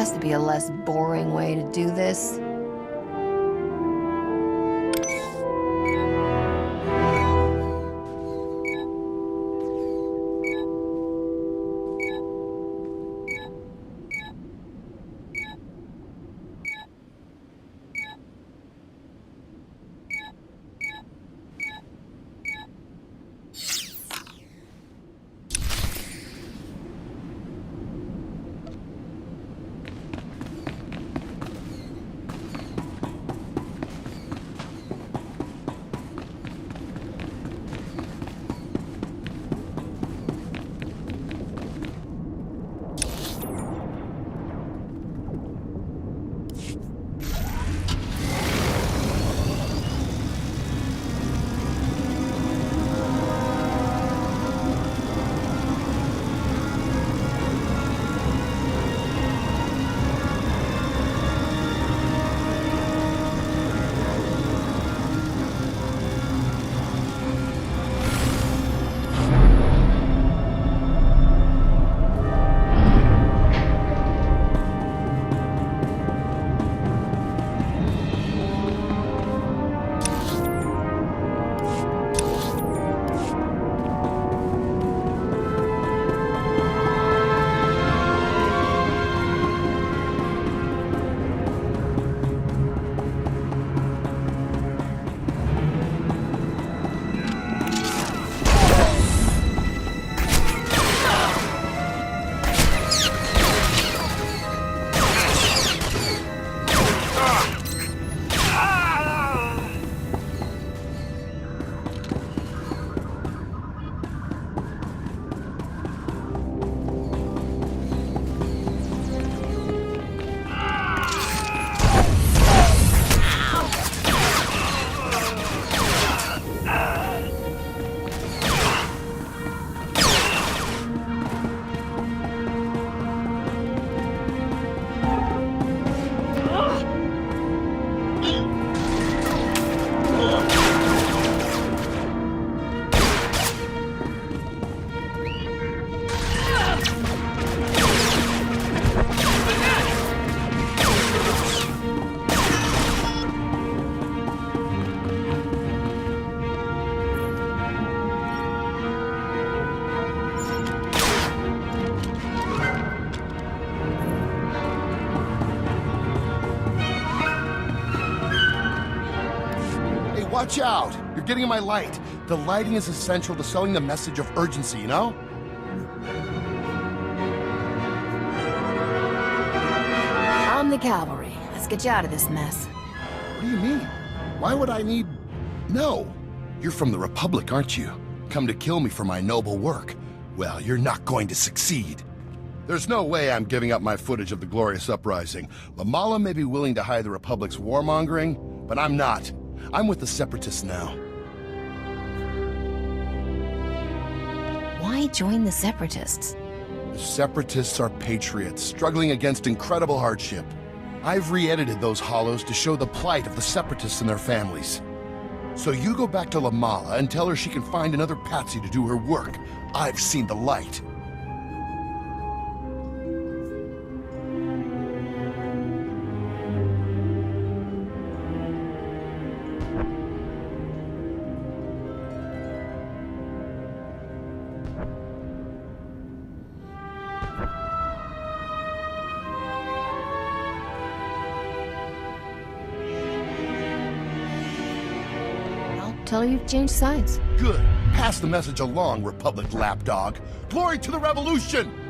has to be a less boring way to do this. Watch out! You're getting in my light. The lighting is essential to selling the message of urgency, you know? I'm the cavalry. Let's get you out of this mess. What do you mean? Why would I need... No. You're from the Republic, aren't you? Come to kill me for my noble work. Well, you're not going to succeed. There's no way I'm giving up my footage of the glorious uprising. Lamala may be willing to hide the Republic's warmongering, but I'm not. I'm with the Separatists now. Why join the Separatists? The Separatists are patriots, struggling against incredible hardship. I've re-edited those hollows to show the plight of the Separatists and their families. So you go back to Lamala and tell her she can find another patsy to do her work. I've seen the light. Tell her you've changed sides. Good. Pass the message along, Republic lapdog. Glory to the Revolution!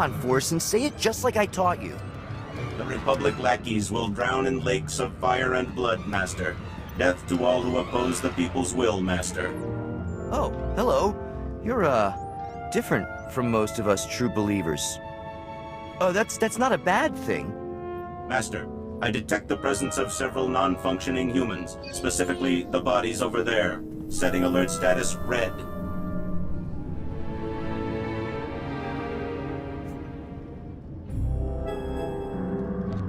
on, Forsen, say it just like I taught you. The Republic lackeys will drown in lakes of fire and blood, Master. Death to all who oppose the people's will, Master. Oh, hello. You're, different from most of us true believers. Oh, that's not a bad thing. Master, I detect the presence of several non-functioning humans, specifically the bodies over there. Setting alert status red.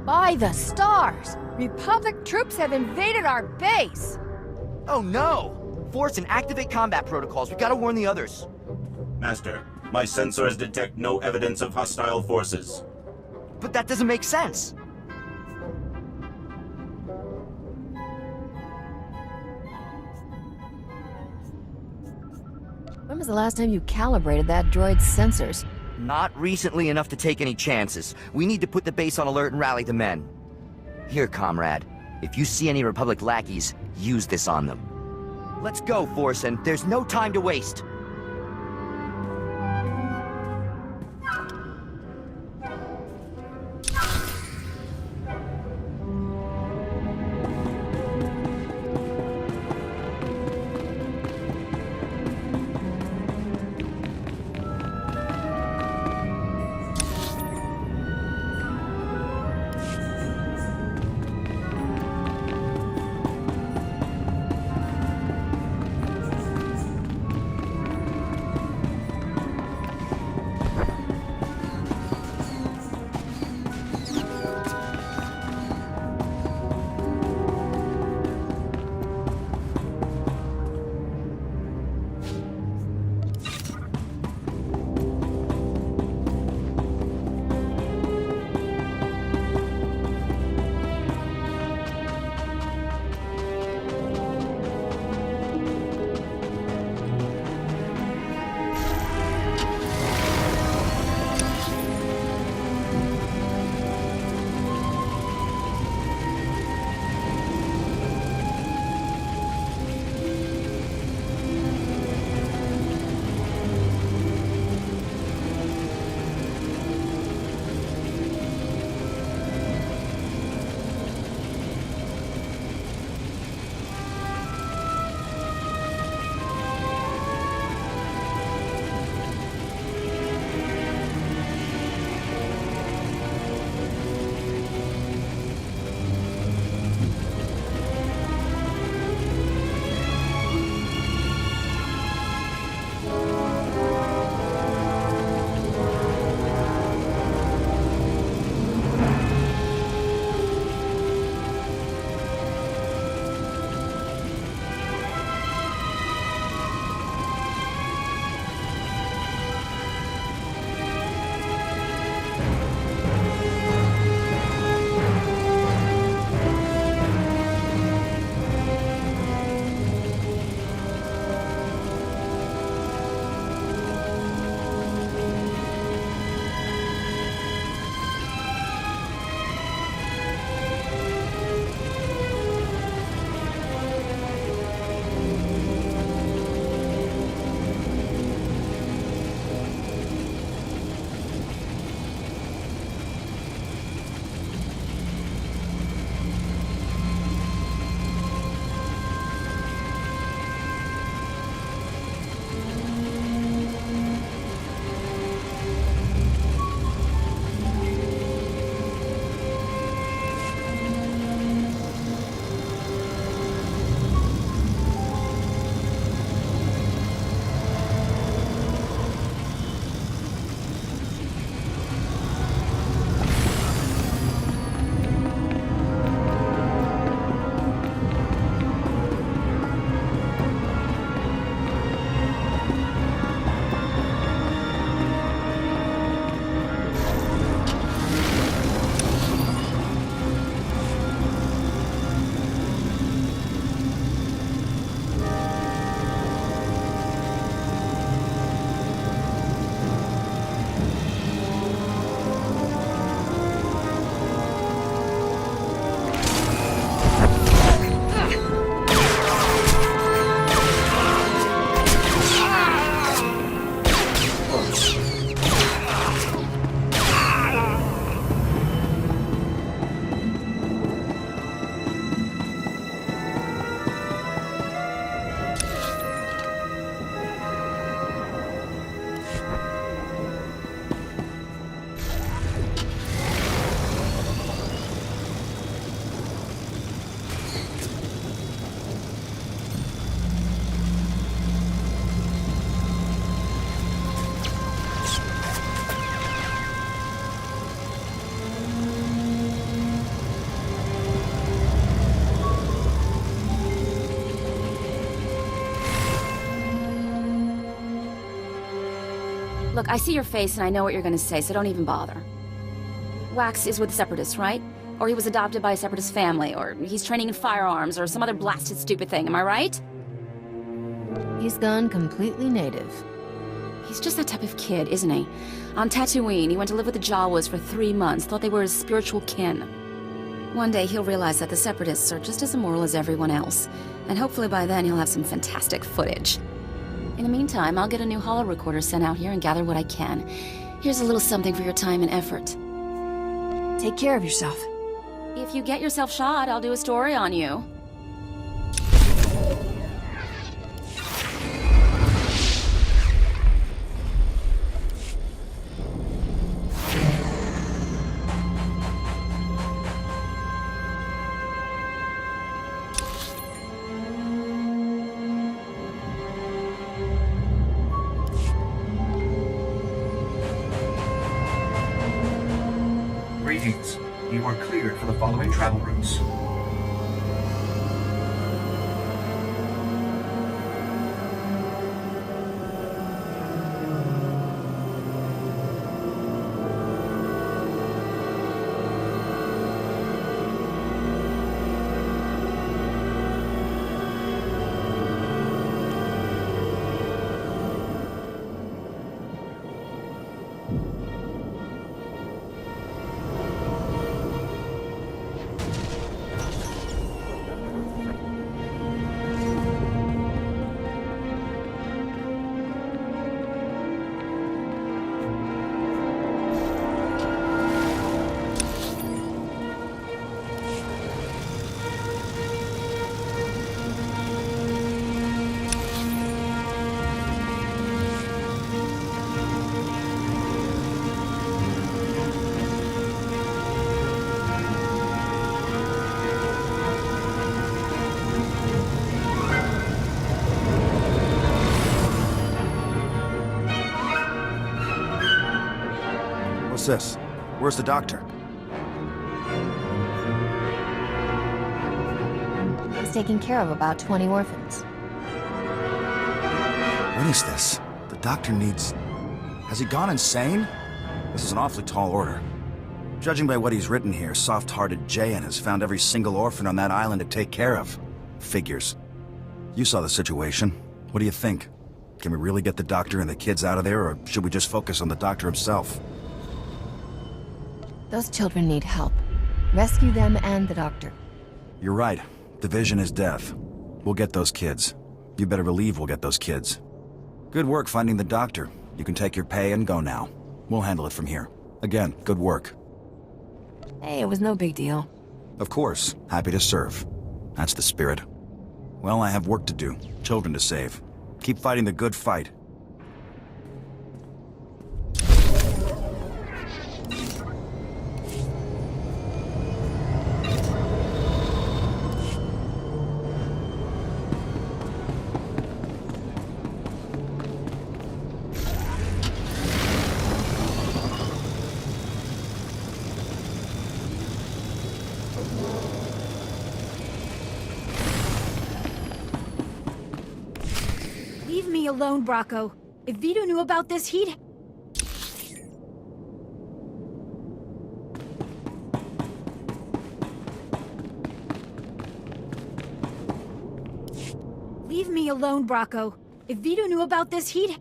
By the stars! Republic troops have invaded our base! Oh no! Forsen, activate combat protocols. We gotta warn the others. Master, my sensors detect no evidence of hostile forces. But that doesn't make sense. When was the last time you calibrated that droid's sensors? Not recently enough to take any chances. We need to put the base on alert and rally the men. Here, comrade. If you see any Republic lackeys, use this on them. Let's go, Forsen. There's no time to waste. Look, I see your face and I know what you're gonna say, so don't even bother. Wax is with the Separatists, right? Or he was adopted by a Separatist family, or he's training in firearms, or some other blasted stupid thing, am I right? He's gone completely native. He's just that type of kid, isn't he? On Tatooine, he went to live with the Jawas for 3 months, thought they were his spiritual kin. One day he'll realize that the Separatists are just as immoral as everyone else, and hopefully by then he'll have some fantastic footage. In the meantime, I'll get a new holo recorder sent out here and gather what I can. Here's a little something for your time and effort. Take care of yourself. If you get yourself shot, I'll do a story on you. Greetings. You are cleared for the following travel routes. What's this? Where's the doctor? He's taking care of about 20 orphans. What is this? The doctor needs... Has he gone insane? This is an awfully tall order. Judging by what he's written here, soft-hearted Jayan has found every single orphan on that island to take care of. Figures. You saw the situation. What do you think? Can we really get the doctor and the kids out of there, or should we just focus on the doctor himself? Those children need help. Rescue them and the doctor. You're right. Division is death. We'll get those kids. You better believe we'll get those kids. Good work finding the doctor. You can take your pay and go now. We'll handle it from here. Again, good work. Hey, it was no big deal. Of course. Happy to serve. That's the spirit. Well, I have work to do. Children to save. Keep fighting the good fight. Leave me alone, Bracco. If Vito knew about this, he'd... Leave me alone, Bracco. If Vito knew about this, he'd...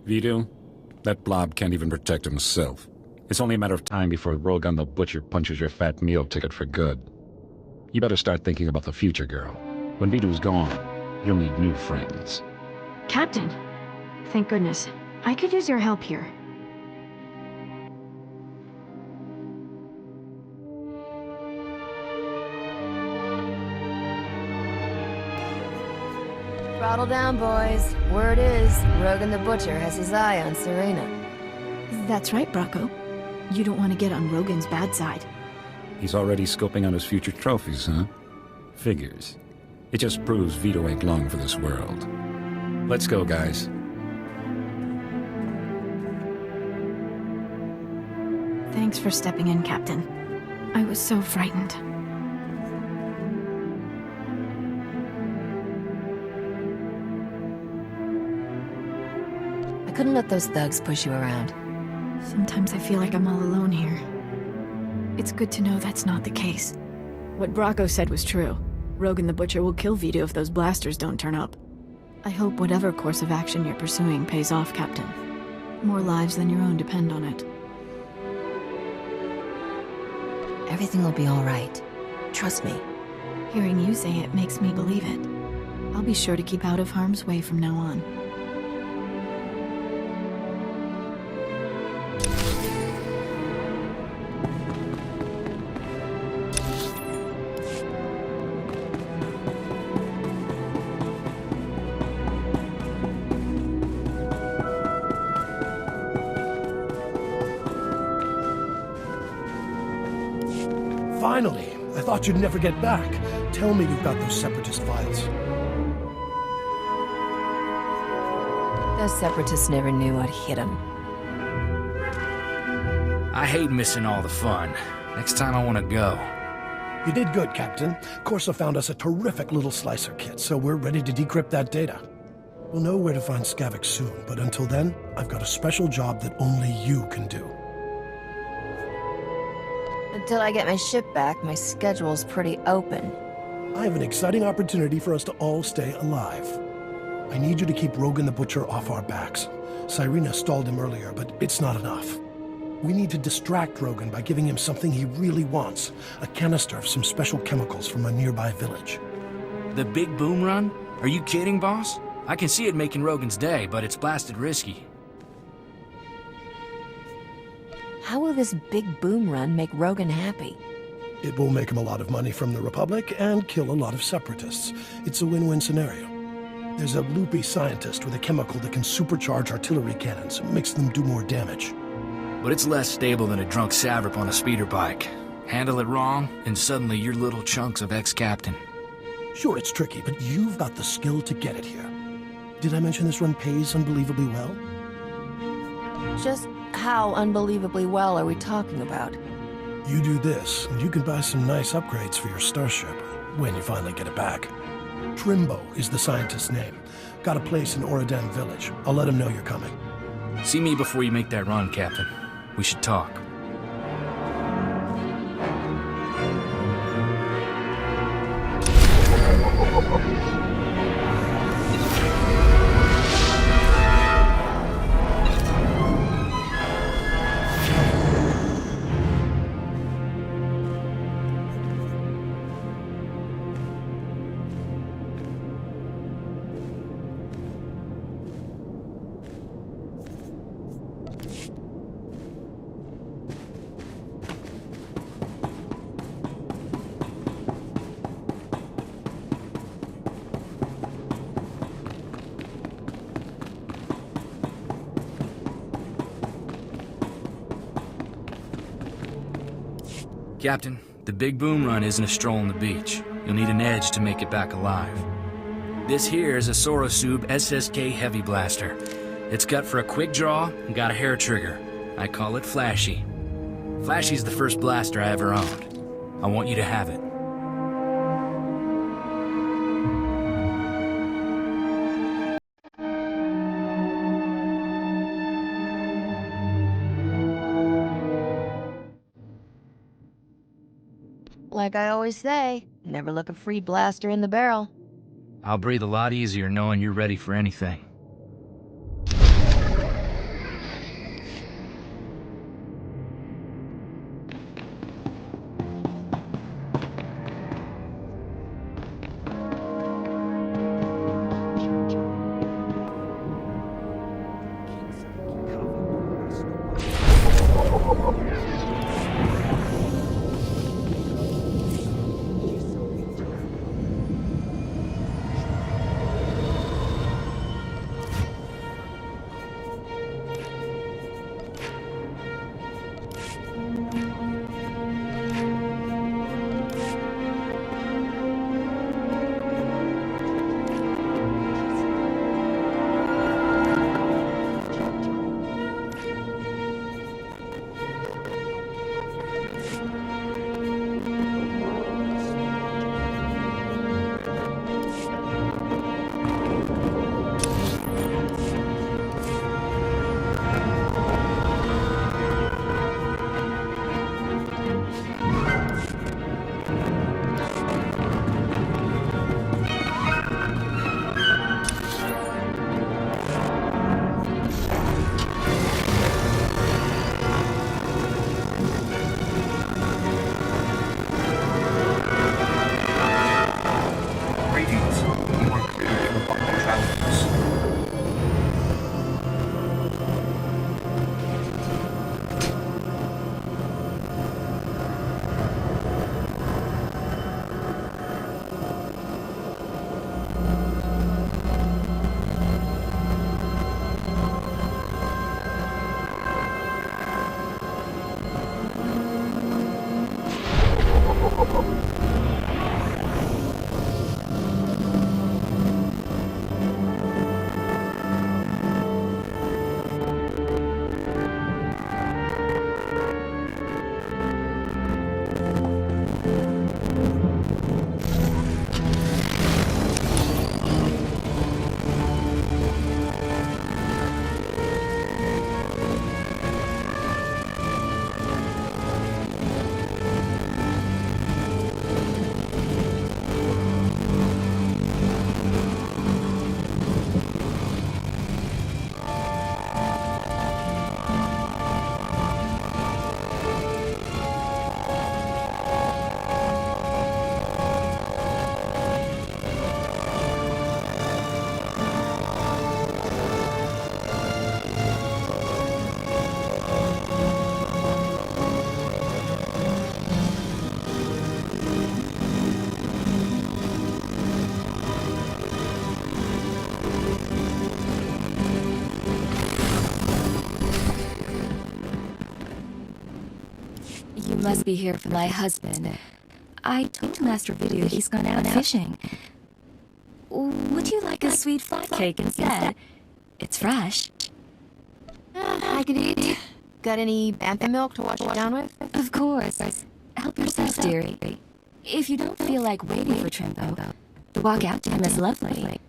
Vito? That blob can't even protect himself. It's only a matter of time before Rogan the Butcher punches your fat meal ticket for good. You better start thinking about the future, girl. When Vito's gone, you'll need new friends. Captain! Thank goodness. I could use your help here. Throttle down, boys. Word is, Rogan the Butcher has his eye on Serena. That's right, Bracco. You don't want to get on Rogan's bad side. He's already scoping out his future trophies, huh? Figures. It just proves Vito ain't long for this world. Let's go, guys. Thanks for stepping in, Captain. I was so frightened. I couldn't let those thugs push you around. Sometimes I feel like I'm all alone here. It's good to know that's not the case. What Bracco said was true. Rogan the Butcher will kill Vito if those blasters don't turn up. I hope whatever course of action you're pursuing pays off, Captain. More lives than your own depend on it. Everything will be all right. Trust me. Hearing you say it makes me believe it. I'll be sure to keep out of harm's way from now on. Finally! I thought you'd never get back. Tell me you've got those Separatist files. Those Separatists never knew what hit them. I hate missing all the fun. Next time I want to go. You did good, Captain. Corso found us a terrific little slicer kit, so we're ready to decrypt that data. We'll know where to find Skavik soon, but until then, I've got a special job that only you can do. Until I get my ship back, my schedule's pretty open. I have an exciting opportunity for us to all stay alive. I need you to keep Rogan the Butcher off our backs. Cyrena stalled him earlier, but it's not enough. We need to distract Rogan by giving him something he really wants. A canister of some special chemicals from a nearby village. The big boom run? Are you kidding, boss? I can see it making Rogan's day, but it's blasted risky. How will this big boom run make Rogan happy? It will make him a lot of money from the Republic and kill a lot of Separatists. It's a win-win scenario. There's a loopy scientist with a chemical that can supercharge artillery cannons and makes them do more damage. But it's less stable than a drunk savrip on a speeder bike. Handle it wrong, and suddenly you're little chunks of ex-captain. Sure, it's tricky, but you've got the skill to get it here. Did I mention this run pays unbelievably well? Just how unbelievably well are we talking about? You do this, and you can buy some nice upgrades for your starship, when you finally get it back. Trimbo is the scientist's name. Got a place in Oradan Village. I'll let him know you're coming. See me before you make that run, Captain. We should talk. Captain, the big boom run isn't a stroll on the beach. You'll need an edge to make it back alive. This here is a Sorosub SSK Heavy Blaster. It's cut for a quick draw and got a hair trigger. I call it Flashy. Flashy's the first blaster I ever owned. I want you to have it. Like I always say, never look a free blaster in the barrel. I'll breathe a lot easier knowing you're ready for anything. must be here for my husband. I told Master Vidu he's gone out fishing. Would you like a sweet flat cake instead? It's fresh. I could eat. Got any bantha milk to wash it down with? Of course. Help yourself, dearie. If you don't feel like waiting for Trimbo, the walk out to him is lovely.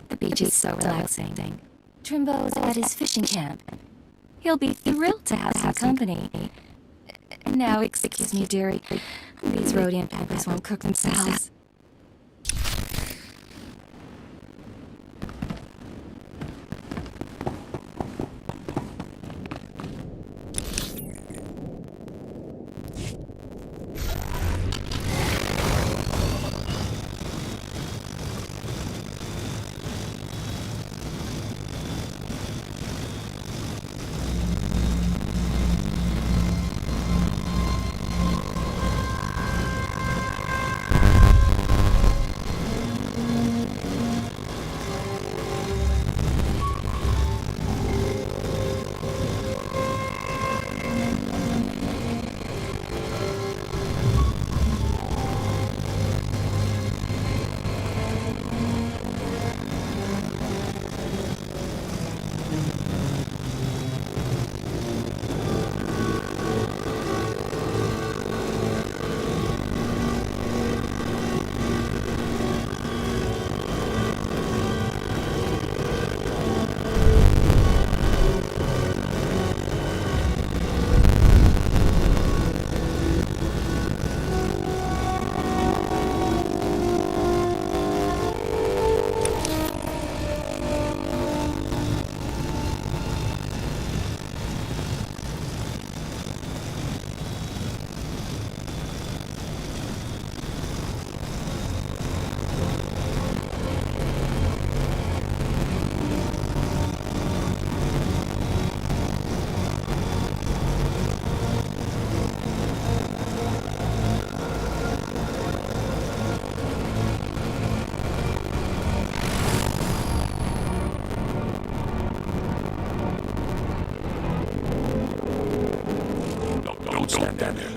The beach is so relaxing. Trimbo's at his fishing camp. He'll be thrilled to have some company. Now, excuse me, dearie. These Rhodian peppers won't cook themselves.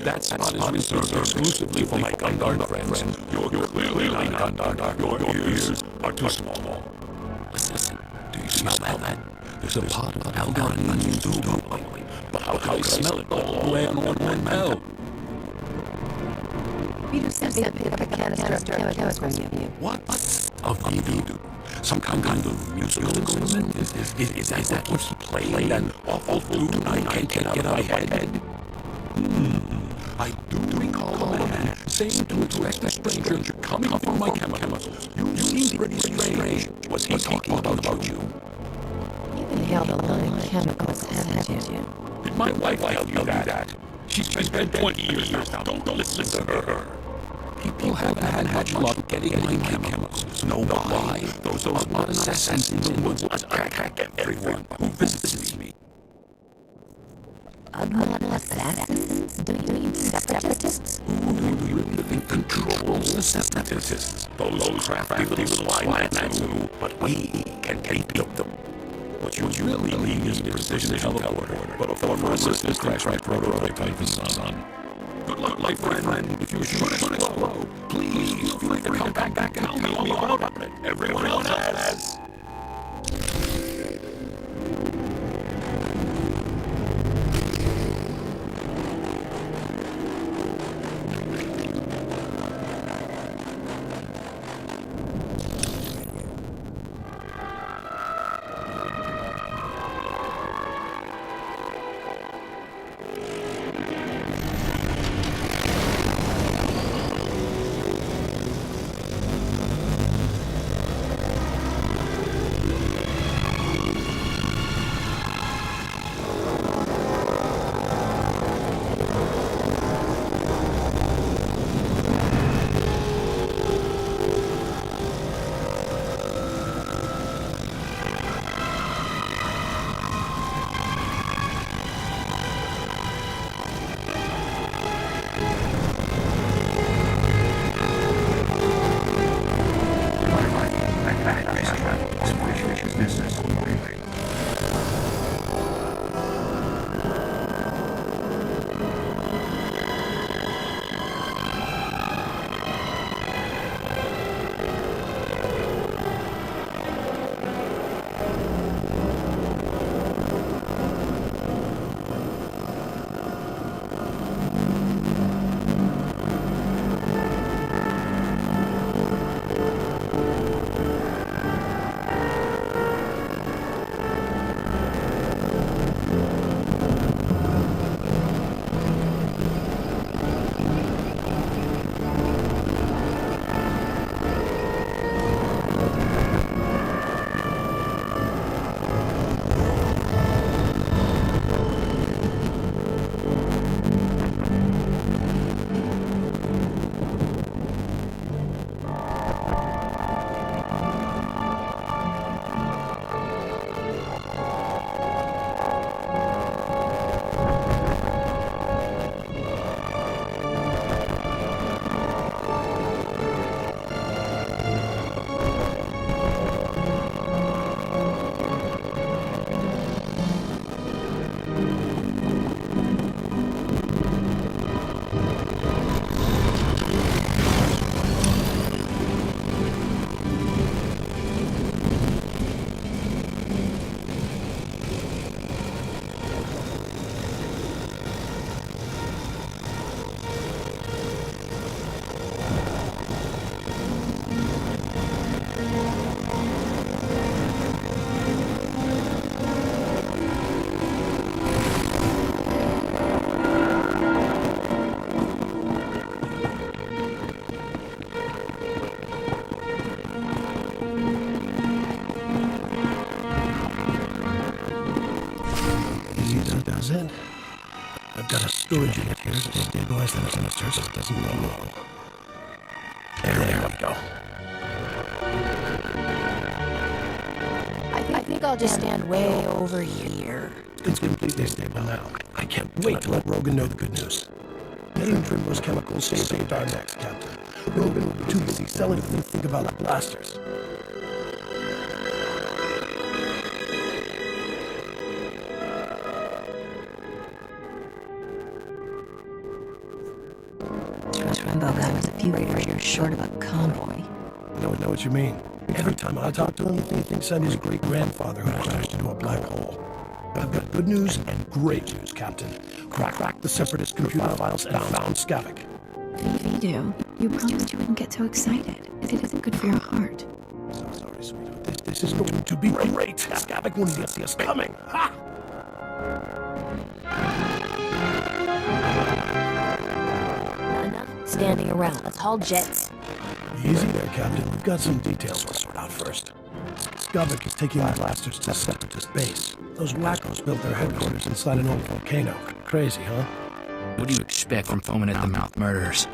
That spot is reserved exclusively for my Gundam friends. You're clearly not Gundam. Your ears are too small. Listen, do you smell that? There's a pot of algarin onion stew bubbling. But how can I smell it all the way on one bell? Vidu sent me a bit of a canister of chemicals from you. What? Of Vidu? Some kind of musical instrument? Is that what's playing? That awful flute I can't get out of my head? I do recall a man saying to expect a stranger coming for my chemicals. You seem pretty strange. Was he talking about you? You've inhaled a lot of chemicals, haven't you? Did my wife tell you that? She's been dead 20 years now. Don't listen to her. People haven't had much luck getting my chemicals. Know why? Those modern assassins in the woods attack everyone who visits me. Modern assassins? Do you mean separatists? Who do you really controls the separatists? Those crafty little swine too, but we can beat them. What you really need is precision teleporter, but a former assistant crash my prototype type is son. Good luck, my friend. If you shoot it slow, please feel free to come back and tell me all about it. Everyone else has. storage unit here to stabilize the canister so it doesn't go wrong. There we go. I think I'll just stand way over here. It's completely stable now. I can't wait to let Rogan know the good news. Getting those chemicals saved our necks, Captain. Rogan will be too busy selling them to think about the blasters. Trumbo guy was a few raiders short of a convoy. I know what you mean. Every time I talk to him, he thinks I'm his great-grandfather who crashed into a black hole. But I've got good news and great news, Captain. Cracked the Separatist computer files and found Skavik. Vidu, you promised you wouldn't get so excited. It isn't good for your heart. So sorry, sweetheart. This is going to be great. Skavik won't even see us coming. Ha! Enough standing around. Let's haul jets. Easy there, Captain. We've got some details to sort out first. Skavik is taking the blasters to Separatist base. Those wackos built their headquarters inside an old volcano. Crazy, huh? What do you expect from foaming-at-the-mouth murderers?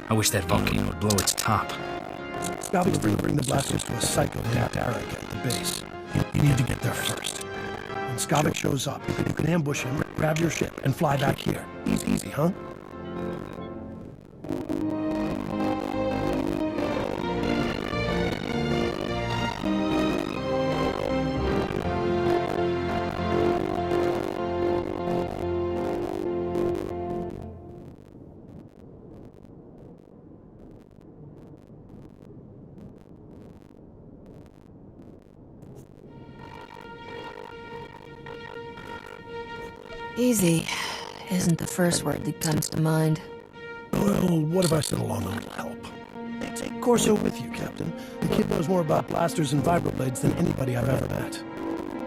I wish that volcano would blow its top. Skavik will bring the blasters to a psycho named Derek at the base. You need to get there first. When Skavik shows up, you can ambush him, grab your ship, and fly back here. Easy, huh? Easy isn't the first word that comes to mind. Well, what if I sent along a little help? Take Corso with you, Captain. The kid knows more about blasters and vibroblades than anybody I've ever met.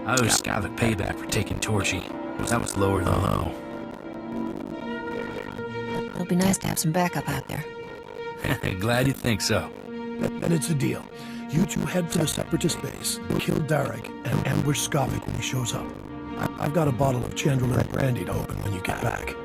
I owe Skavik payback for taking Torchy. That was lower than low. It'll be nice to have some backup out there. Glad you think so. Then it's a deal. You two head for the Separatist base, kill Derek, and ambush Skavik when he shows up. I've got a bottle of Chandler brandy to open when you get back.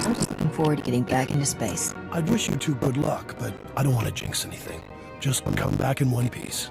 I'm just looking forward to getting back into space. I'd wish you two good luck, but I don't want to jinx anything. Just come back in one piece.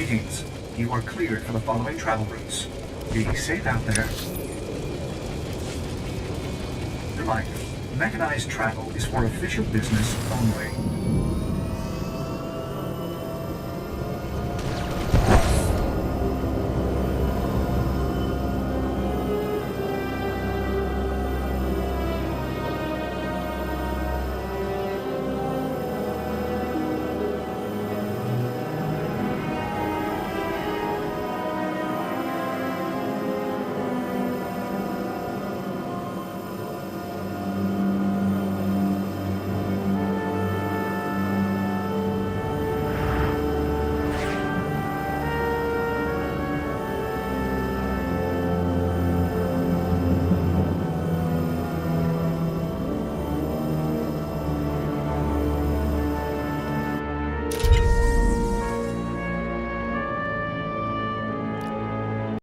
Greetings. You are cleared for the following travel routes. Be safe out there. Reminder, mechanized travel is for official business only.